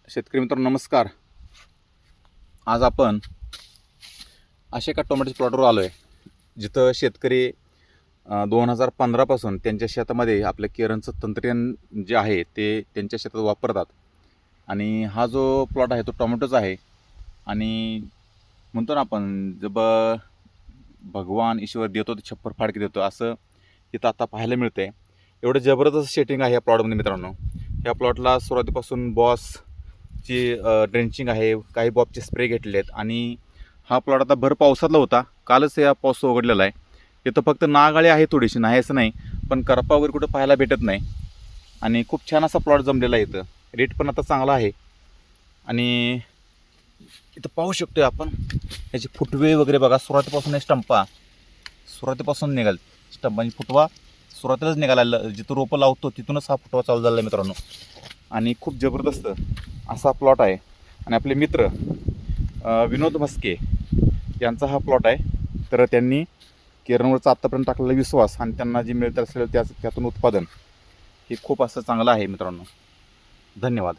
शेतकरी मित्रांनो नमस्कार. आज आपण अशा एका टोमॅटोच्या प्लॉटवर आलो आहे जिथं शेतकरी 2015 पासून त्यांच्या शेतामध्ये आपल्या केरनचं तंत्रज्ञान जे आहे ते त्यांच्या शेतात वापरतात. आणि हा जो प्लॉट आहे तो टोमॅटोचा आहे. आणि म्हणतो ना आपण जब भगवान ईश्वर देतो तो छप्पर फाडके देतो, असं इथं आता पाहायला मिळतं आहे. एवढं जबरदस्त सेटिंग आहे या प्लॉटमध्ये मित्रांनो. ह्या प्लॉटला सुरुवातीपासून बॉसची ड्रेंचिंग आहे, काही बॉबचे स्प्रे घेतले आहेत. आणि हा प्लॉट आता भर पावसातला होता, कालच या पाऊस उघडलेला आहे. इथं फक्त नागाळी आहे थोडीशी, नाही असं नाही, पण करपा वगैरे कुठं पाहायला भेटत नाही. आणि खूप छान असा प्लॉट जमलेला आहे. इथं रेट पण आता चांगला आहे. आणि इथं पाहू शकतोय आपण ह्याचे फुटवे वगैरे बघा. सुरुवातीपासून स्टंपा सुरुवातीपासून निघाल स्टंप आणि फुटवा सुरुवातीलाच निघाला. जिथं रोपं लावतो तिथूनच हा फुटवा चालू झाला आहे मित्रांनो. आणि खूप जबरदस्त असा प्लॉट आहे. आणि आपले मित्र विनोद म्हस्के यांचा हा प्लॉट आहे. तर त्यांनी केरनवरचा आत्तापर्यंत टाकलेला विश्वास आणि त्यांना जे मिळत असेल त्यातून उत्पादन हे खूप असं चांगलं आहे मित्रांनो. धन्यवाद.